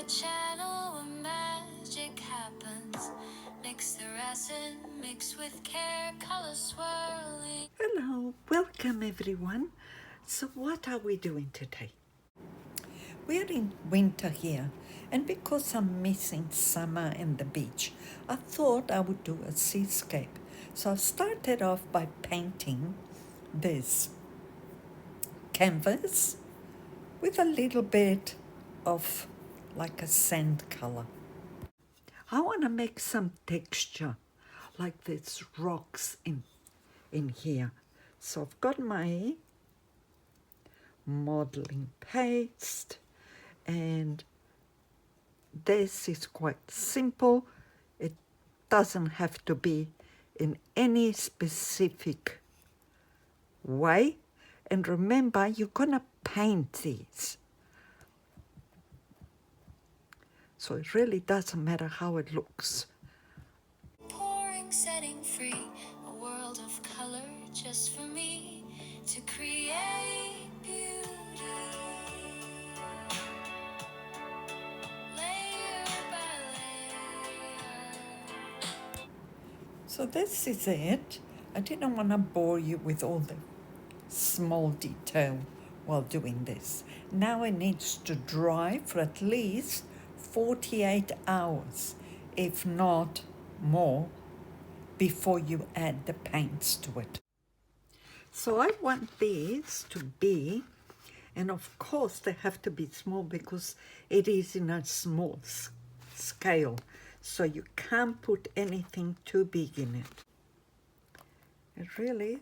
channel where magic happens. Mix the resin, mix with care, color swirling. Hello, welcome everyone. So what are we doing today? We're in winter here, and because I'm missing summer and the beach, I thought I would do a seascape. So I started off by painting this canvas with a little bit of like a sand color. I want to make some texture, like there's rocks in here. So I've got my modeling paste, and this is quite simple. It doesn't have to be in any specific way. And remember, you're gonna paint these. So it really doesn't matter how it looks. Pouring, setting free, a world of color just for me to create beauty. Layer by layer. So this is it. I didn't want to bore you with all the small detail while doing this. Now it needs to dry for at least 48 hours, if not more, before you add the paints to it. So I want these to be, and of course they have to be small because it is in a small scale. So you can't put anything too big in it. It really,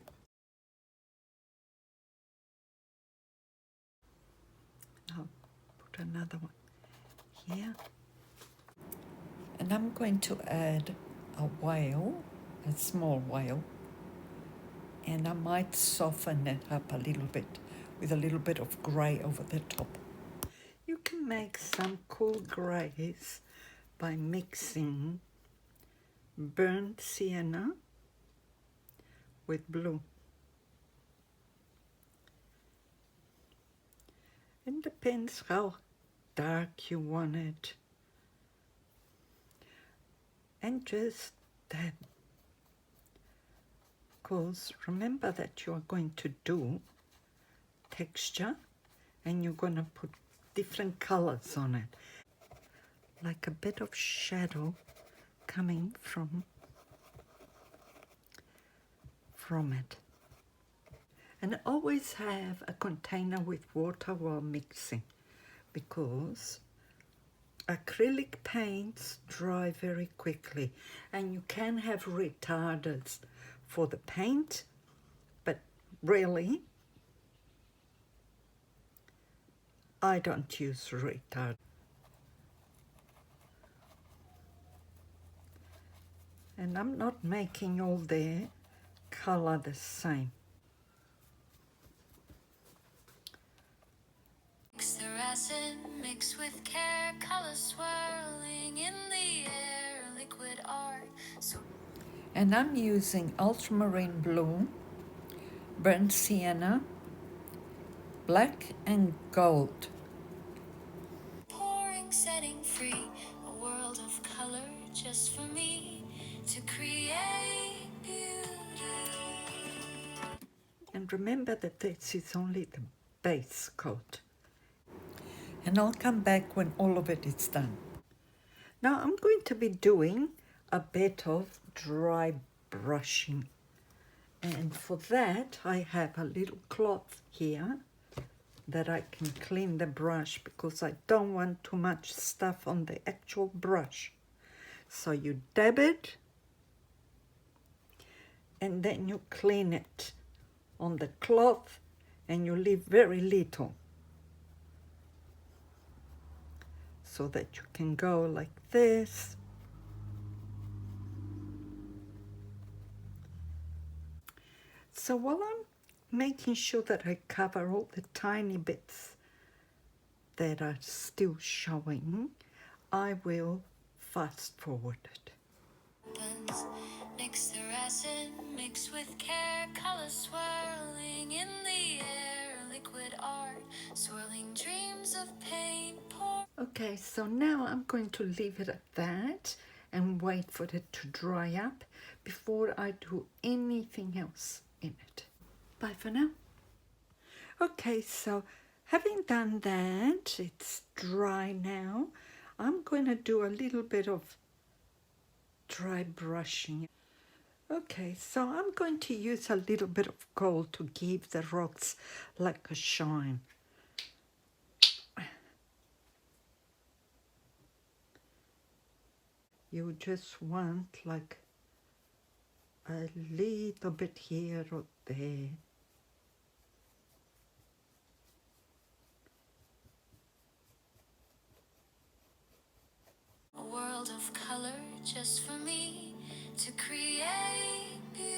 I'll put another one here. And I'm going to add a whale, a small whale, and I might soften it up a little bit with a little bit of grey over the top. You can make some cool greys by mixing burnt sienna with blue. It depends how dark you want it. And just that, because remember that you are going to do texture and you're going to put different colors on it, like a bit of shadow coming from it. And always have a container with water while mixing, because acrylic paints dry very quickly, and you can have retarders for the paint, but really I don't use retard. And I'm not making all their color the same. Mix the resin, mix with care, color swirling in the air, liquid art. So And I'm using ultramarine blue, burnt sienna, black and gold. pouring, setting free, a world of color just for me to create beauty. And remember that this is only the base coat. And I'll come back when all of it is done. Now I'm going to be doing a bit of dry brushing. And for that I have a little cloth here that I can clean the brush, because I don't want too much stuff on the actual brush. So you dab it and then you clean it on the cloth, and you leave very little so that you can go like this. So while I'm making sure that I cover all the tiny bits that are still showing, I will fast forward it. Mix the resin, mix with care, color swirling in the air, liquid art, swirling dreams of paint. Pour Okay, so now I'm going to leave it at that and wait for it to dry up before I do anything else in it. Bye for now. Okay, so having done that, it's dry now. I'm going to do a little bit of dry brushing. Okay, so I'm going to use a little bit of gold to give the rocks like a shine. You just want like a little bit here or there. A world of color just for me to create beauty.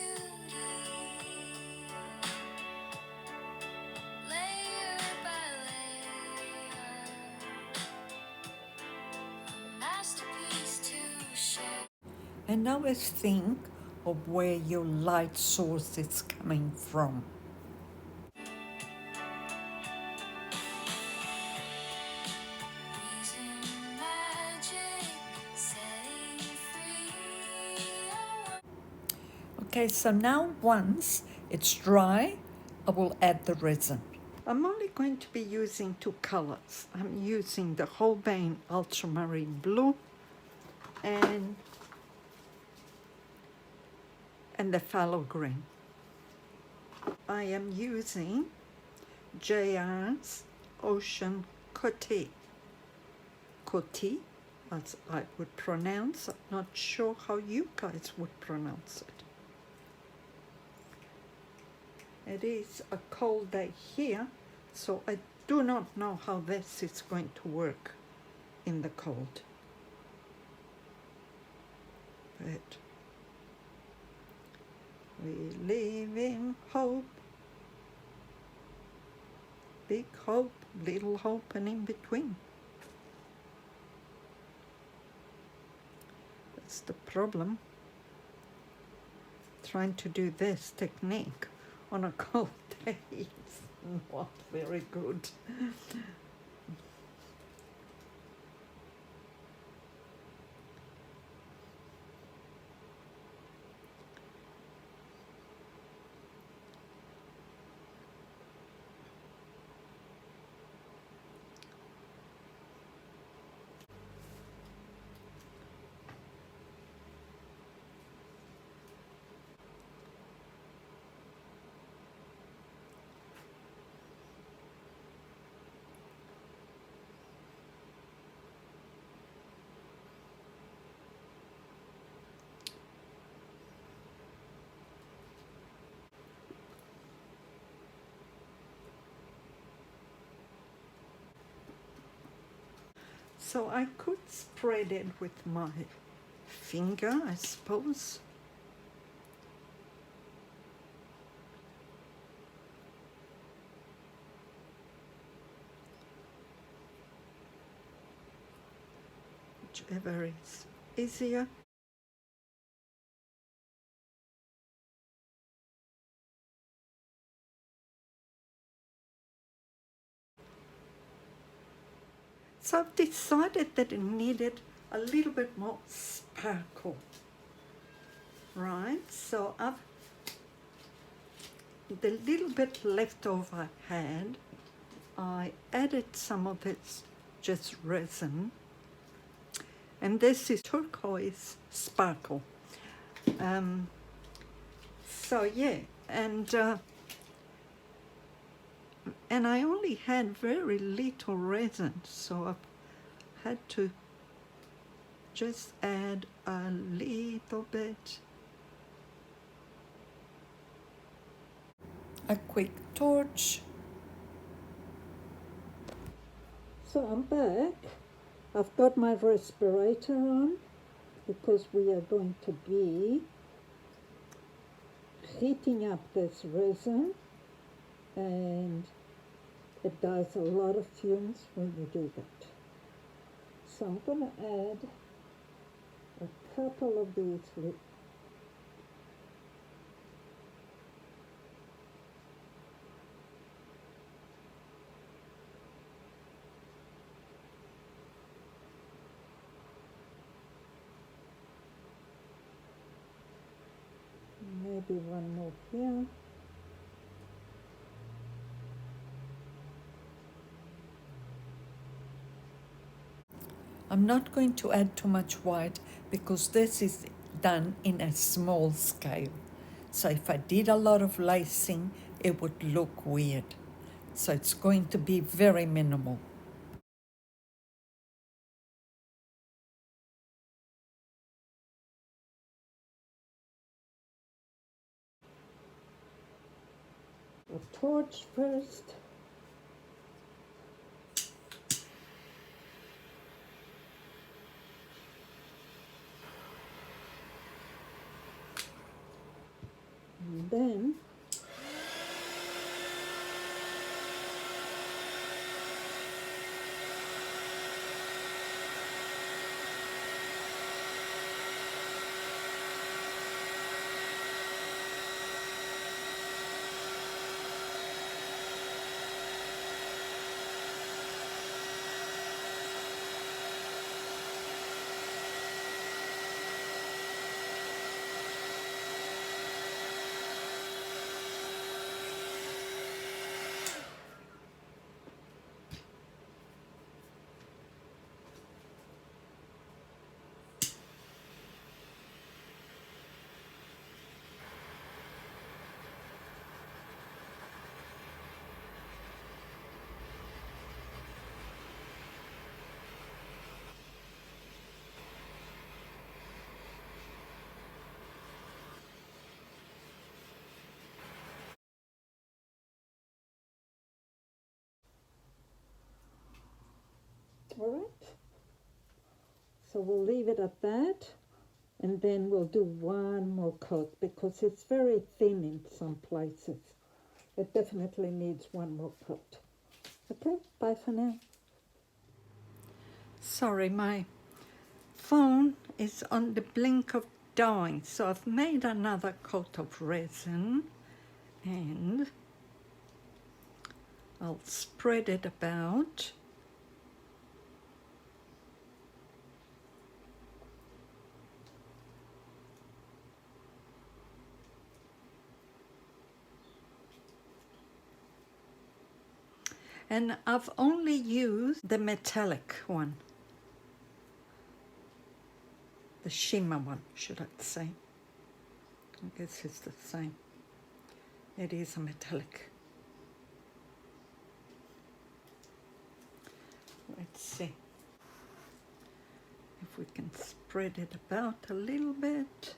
Layer by layer, a masterpiece to share. And now let's think of where your light source is coming from. Resin magic, setting free. Okay, so now once it's dry, I will add the resin. I'm only going to be using two colors. I'm using the Holbein Ultramarine Blue and the Phthalo Green. I am using JR's Ocean Coté. Coté, as I would pronounce. I'm not sure how you guys would pronounce it. It is a cold day here, so I do not know how this is going to work in the cold. But we live in hope. Big hope, little hope, and in between. That's the problem. Trying to do this technique on a cold day is not very good. So I could spread it with my finger, I suppose. Whichever is easier. So I've decided that it needed a little bit more sparkle, right? So I've, the little bit left over I had, I added some of this just resin, and this is turquoise sparkle. So yeah, and I only had very little resin, so I've had to just add a little bit. A quick torch. So I'm back. I've got my respirator on because we are going to be heating up this resin, and it does a lot of fumes when you do that. So I'm going to add a couple of these maybe one more here. I'm not going to add too much white because this is done in a small scale. So if I did a lot of lacing, it would look weird. So it's going to be very minimal. A torch first. And then all right. So we'll leave it at that, and then we'll do one more coat because it's very thin in some places. It definitely needs one more coat. Okay, bye for now. Sorry, my phone is on the blink of dying, so I've made another coat of resin, and I'll spread it about. And I've only used the metallic one, the shimmer one, should I say. I guess it's the same. It is a metallic. Let's see if we can spread it about a little bit.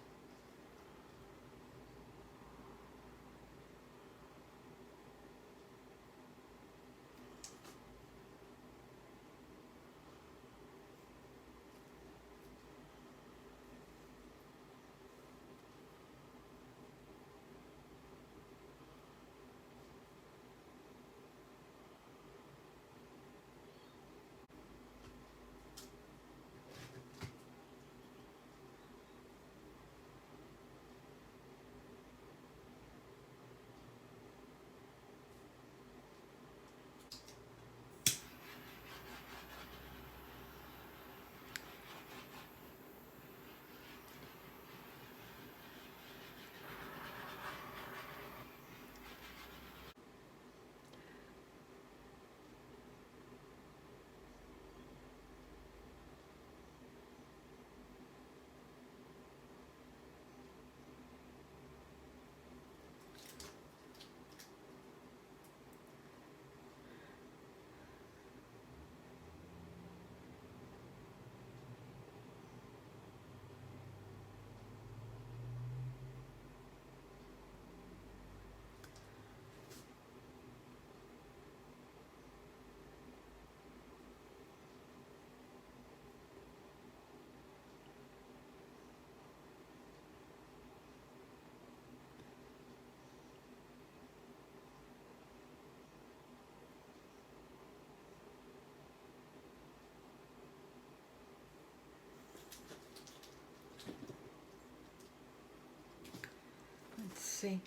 Let's see.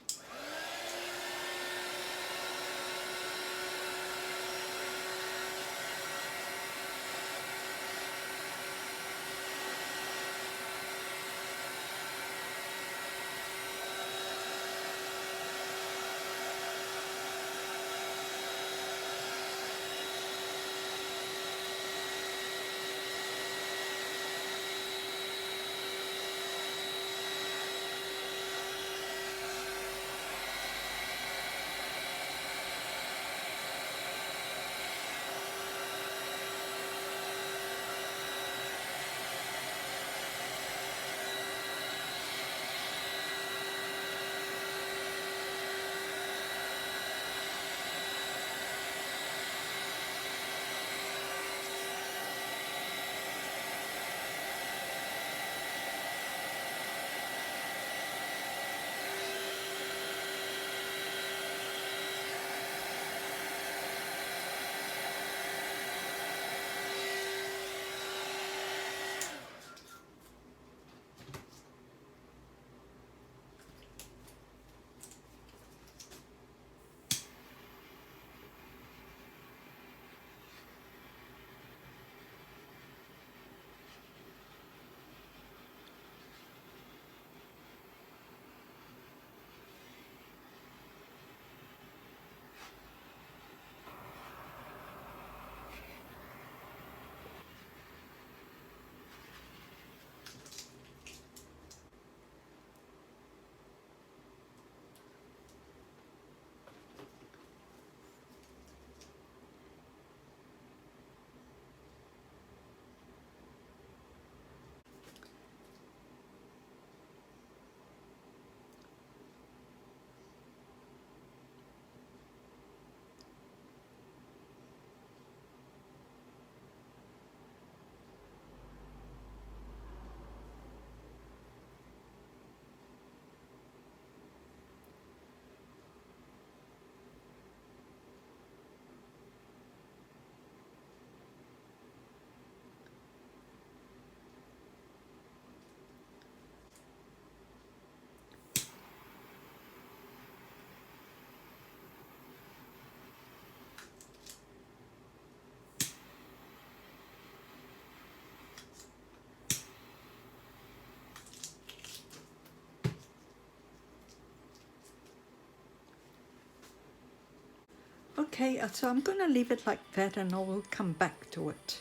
Okay, so I'm going to leave it like that and I will come back to it.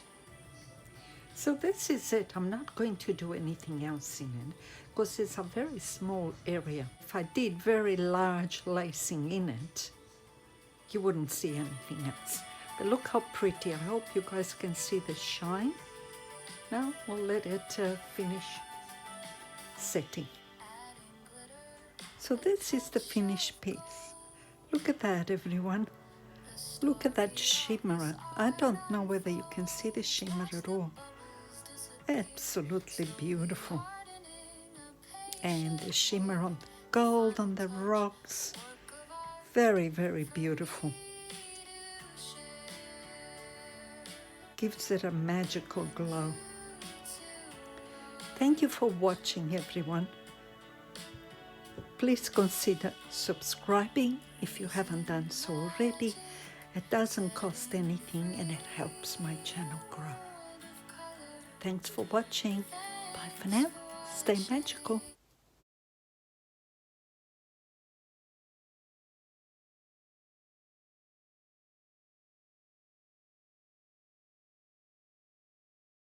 So this is it. I'm not going to do anything else in it because it's a very small area. If I did very large lacing in it, you wouldn't see anything else. But look how pretty. I hope you guys can see the shine. Now we'll let it finish setting. So this is the finished piece. Look at that, everyone. Look at that shimmer. I don't know whether you can see the shimmer at all. Absolutely beautiful. And the shimmer on the gold on the rocks. Very, very beautiful. Gives it a magical glow. Thank you for watching, everyone. Please consider subscribing if you haven't done so already. It doesn't cost anything and it helps my channel grow. Thanks for watching. Bye for now. Stay magical.